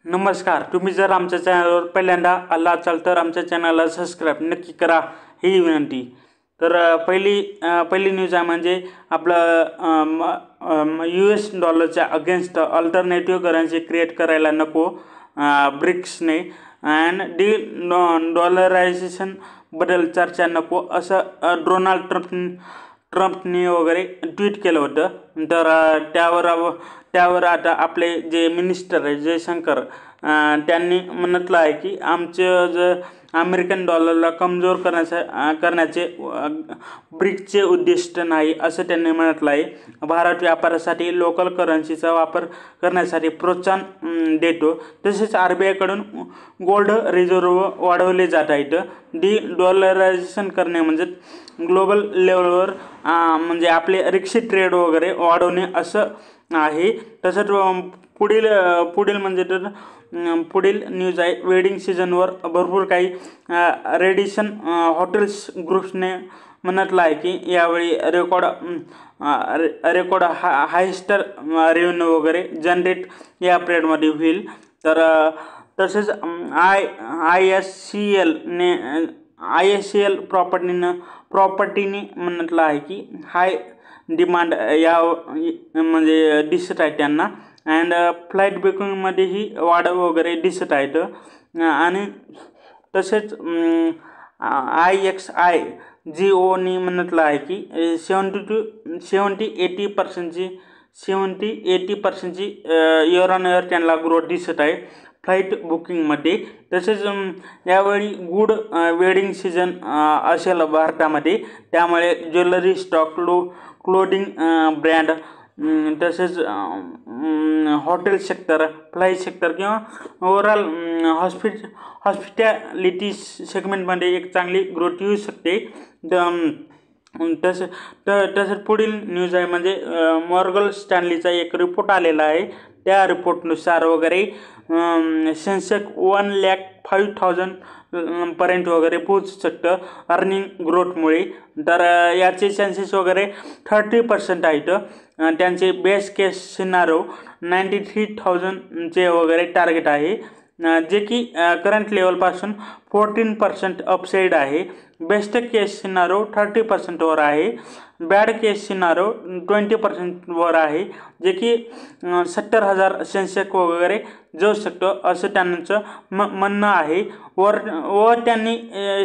नमस्कार. तुम्ही जर आमच्या चॅनलवर पहिल्यांदा आला असाल तर आमच्या चॅनलला सबस्क्राईब नक्की करा ही विनंती. तर पहिली न्यूज आहे म्हणजे आपलं US डॉलरच्या अगेन्स्ट अल्टरनेटिव्ह करन्सी क्रिएट करायला नको ब्रिक्सने अँड डॉलरायझेशन बद्दल चर्चा नको असं डोनाल्ड ट्रम्पने वगैरे ट्विट केलं होतं. तर त्यावर आता आपले जे मिनिस्टर आहे जयशंकर त्यांनी म्हटलं आहे की आमचं अमेरिकन डॉलरला कमजोर करण्याचे ब्रिक्सचे उद्दिष्ट नाही असं त्यांनी म्हटलं आहे. भारत व्यापारासाठी लोकल करन्सीचा वापर करण्यासाठी प्रोत्साहन देतो. तसेच RBI कडून गोल्ड रिझर्व्ह वाढवले जात आहेत. डॉलरायझेशन करणे म्हणजे ग्लोबल लेवलवर म्हणजे आपले रिक्षा ट्रेड वगैरे वाढवणे असं आहे. तसंच पुढील म्हणजे तर पुढील न्यूज आहे वेडिंग सीझनवर भरपूर काही रेडिसन हॉटेल्स ग्रुप्सने म्हटलं आहे की यावेळी रेकॉर्ड हायस्टर रेव्हेन्यू वगैरे जनरेट या पिरियडमध्ये होईल. तर तसेच ISCL प्रॉपर्टीने म्हटलं आहे की हाय डिमांड या म्हणजे दिसत आहे त्यांना अँड फ्लाईट बुकिंगमध्येही वाढ वगैरे दिसत आहेत. आणि तसेच IXIGOनी म्हटलं आहे की 70-80% इयर ऑन इयर त्यांना ग्रोथ दिसत आहे फ्लाईट बुकिंगमध्ये. तसेच यावेळी गुड वेडिंग सीझन असेल भारतामध्ये, त्यामुळे ज्वेलरी स्टॉक क्लोदिंग ब्रँड तसेच हॉटेल सेक्टर फ्लाईट सेक्टर किंवा ओव्हरऑल हॉस्पिटॅलिटी सेगमेंटमध्ये एक चांगली ग्रोथ येऊ शकते. तसंच पुढील न्यूज आहे म्हणजे मॉर्गन स्टॅनलीचा एक रिपोर्ट आलेला आहे. त्या रिपोर्टनुसार वगैरे सेन्सेक्स 1,05,000 पर्यंत वगैरे पोहोचू शकतं अर्निंग ग्रोथमुळे. तर याचे चान्सेस वगैरे 30% आहेत. त्यांचे बेस्ट केस सिनारो 93,000चे वगैरे टार्गेट आहे, जे की करंट लेवलपासून 14% अपसाईड आहे. बेस्ट केस सिनारो 30%वर आहे. बॅड केस सिनारो 20% वर आहे, जे की 70,000 सेन्सेक्स वगैरे जाऊ शकतं असं त्यांचं म्हणणं आहे. व त्यांनी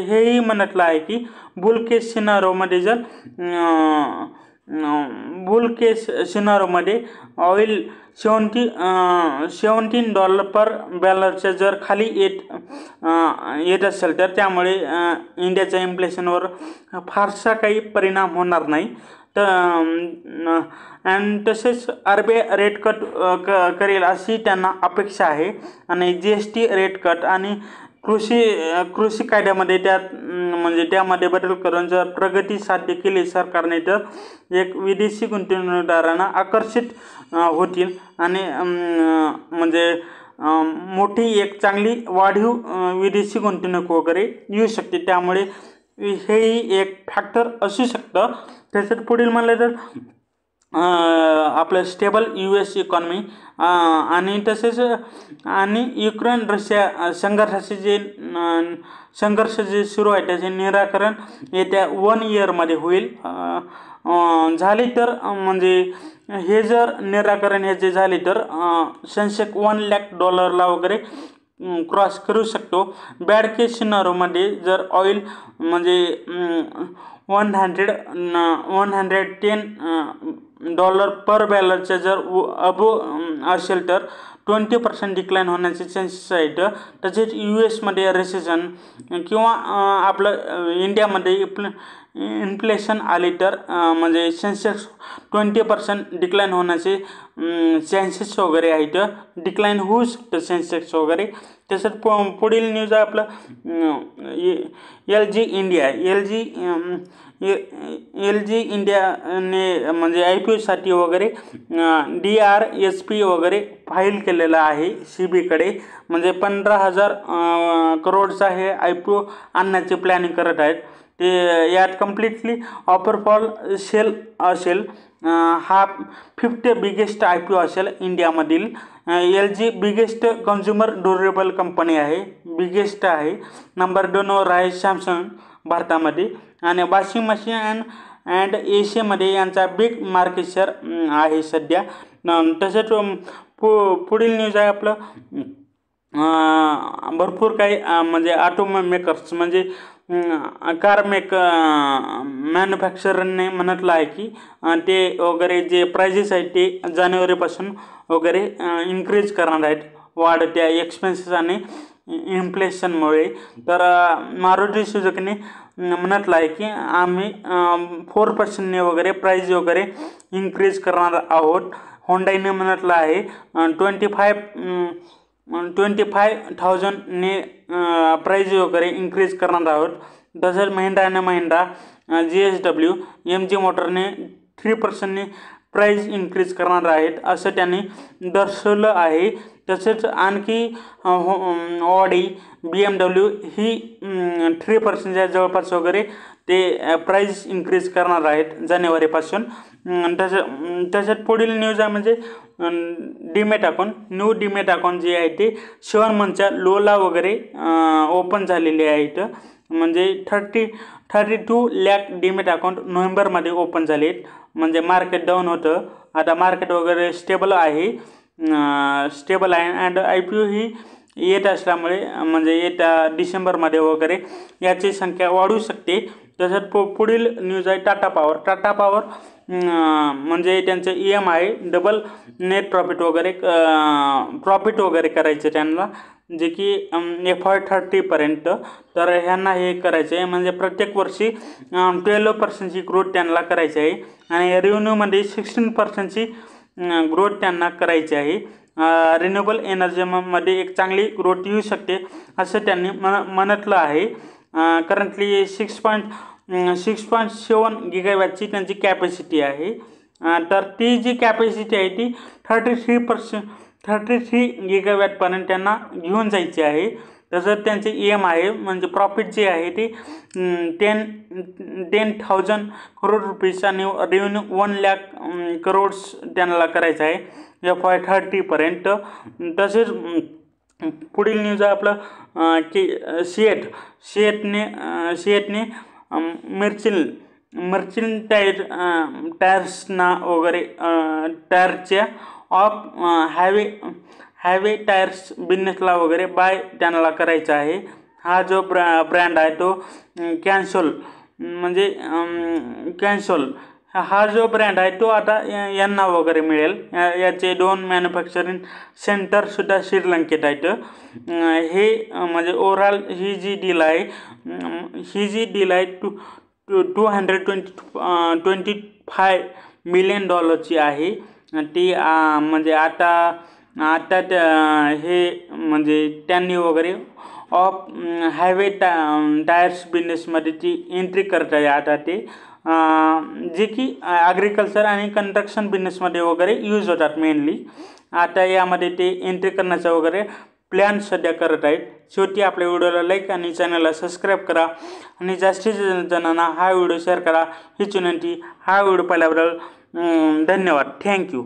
हेही म्हटलं आहे की बुल केस सिनारोमध्ये ऑइल $17 पर बॅरलच्या जर खाली येत असेल तर त्यामुळे इंडियाच्या इन्फ्लेशनवर फारसा काही परिणाम होणार नाही. अँड तसेच RBI रेट कट करेल अशी त्यांना अपेक्षा आहे. आणि GST रेट कट आणि कृषी कायद्यामध्ये त्यामध्ये बदल करून जर प्रगती साध्य केली सरकारने तर एक विदेशी गुंतवणूकदारांना आकर्षित होतील आणि म्हणजे मोठी एक चांगली वाढीव विदेशी गुंतवणूक वगैरे येऊ शकते. त्यामुळे हेही एक फॅक्टर असू शकतं. तसंच पुढील म्हणलं तर आपलं स्टेबल US इकॉनॉमी आणि तसेच युक्रेन रशिया संघर्ष जे सुरू आहे त्याचे निराकरण येत्या 1 इयरमध्ये होईल. झाले तर म्हणजे हे जर निराकरण ह्याचे झाले तर सेन्सेक्स $1,00,000 वगैरे क्रॉस करू शकतो. बॅड केस सिनारोमध्ये जर ऑइल म्हणजे $110 पर बॅरलच्या जर असेल तर 20% डिक्लाईन होण्याचे चान्सेस आहेत. तसेच USमध्ये रेसेशन किंवा आपलं इंडियामध्ये इन्फ्लेशन आली तर म्हणजे सेन्सेक्स 20% डिक्लाईन होण्याचे चान्सेस वगैरे आहेत. डिक्लाईन होऊ शकतं सेन्सेक्स वगैरे. तसंच पुढील न्यूज आहे आपलं LG इंडियाने म्हणजे IPOसाठी वगैरे DRSP वगैरे फाईल केलेलं आहे SEBIकडे. म्हणजे 15,000 करोडचा हे IPO आणण्याचे प्लॅनिंग करत आहेत. ते यात कम्प्लिटली ऑफर फॉर सेल असेल. हा 50 बिगेस्ट IPO असेल इंडियामधील. LG biggest consumer durable company आहे, बिगेस्ट आहे. नंबर 2वर आहे सॅमसंग भारतामध्ये. आणि वॉशिंग मशीन अँड एशियामध्ये यांचा बिग मार्केट शेअर आहे सध्या. तसेच पुढील न्यूज आहे आपलं भरपूर काही म्हणजे ऑटो मेकर्स म्हणजे कार मॅन्युफॅक्चररने म्हटलं आहे की ते वगैरे जे प्राइजेस आहेत ते जानेवारीपासून वगैरे इन्क्रीज करणार आहेत वाढत्या एक्सपेन्सेस आणि इन्फ्लेशनमुळे. तर मारुती सुझुकीने म्हटलं आहे की आम्ही 4% वगैरे प्राईज वगैरे इन्क्रीज करणार आहोत. होंडाईने म्हटलं आहे 25,000ने प्राईज वगैरे इन्क्रीज करणार आहोत. तसंच महिंद्रा आणि महिंद्रा GSW MG मोटरने 3%ने प्राईज इन्क्रीज करणार आहेत असं त्यांनी दर्शवलं आहे. तसेच आणखी ऑडी BMW ही 3%च्या जवळपास वगैरे ते प्राईज इन्क्रीज करणार आहेत जानेवारीपासून. तसंच पुढील न्यूज आहे म्हणजे demat account. New demat account जे आहे ते 7 मंथच्या लोला वगैरे ओपन झालेले आहेत. म्हणजे 32 लाख डीमॅट अकाउंट नोव्हेंबरमध्ये ओपन झाले आहेत. म्हणजे मार्केट डाऊन होतं, आता मार्केट वगैरे स्टेबल आहे अँड IPO ही येत असल्यामुळे म्हणजे येत्या डिसेंबरमध्ये वगैरे याची संख्या वाढू शकते. तसंच पुढील न्यूज आहे टाटा पॉवर. टाटा पॉवर म्हणजे त्यांचं EM आहे डबल नेट प्रॉफिट वगैरे करायचं त्यांना, जे की FY 30पर्यंत. तर ह्यांना हे करायचं आहे म्हणजे प्रत्येक वर्षी 12%ची ग्रोथ त्यांना करायची आहे आणि रेव्हेन्यूमध्ये 16%ची ग्रोथ त्यांना करायची आहे. रिन्युएबल एनर्जीमध्ये एक चांगली ग्रोथ येऊ शकते असं त्यांनी म्हटलं आहे. करंटली 6.7 गिगावॅटची त्यांची कॅपॅसिटी आहे. तर ती जी कॅपॅसिटी आहे ती 33 गिगावॅटपर्यंत त्यांना घेऊन जायची आहे. तसंच त्यांचे EM आहे म्हणजे प्रॉफिट जे आहे ते 10,000 करोड रुपीज आणि रेव्हेन्यू 1 लाख करोड्स त्यांना करायचं आहे FY 30पर्यंत. तसेच पुढील न्यूज आहे आपलं की सिएटने मर्चंट टायर्सना वगैरे टायरच्या ऑफ हायवे टायर्स बिझनेसला वगैरे बाय त्यांना करायचा आहे. हा जो ब्रँड आहे तो कॅन्सोल हा जो ब्रँड आहे तो आता यांना वगैरे मिळेल. याचे 2 मॅन्युफॅक्चरिंग सेंटरसुद्धा श्रीलंकेत आहेत. हे म्हणजे ओव्हरऑल ही जी डील आहे $225 मिलियन आहे. ती म्हणजे आता हे म्हणजे त्यांनी वगैरे ऑफ हायवे टायर्स बिझनेसमध्ये ती एंट्री करत आहे आता ते, जे की ॲग्रिकल्चर आणि कन्स्ट्रक्शन बिझनेसमध्ये वगैरे यूज होतात मेनली. आता यामध्ये ते एंट्री करण्याचा वगैरे प्लॅन सध्या करत आहेत. शेवटी आपल्या व्हिडिओला लाईक आणि चॅनलला सबस्क्राईब करा आणि जास्तीत जणांना हा व्हिडिओ शेअर करा हीच विनंती. हा व्हिडिओ पाहिल्याबद्दल धन्यवाद. थँक्यू.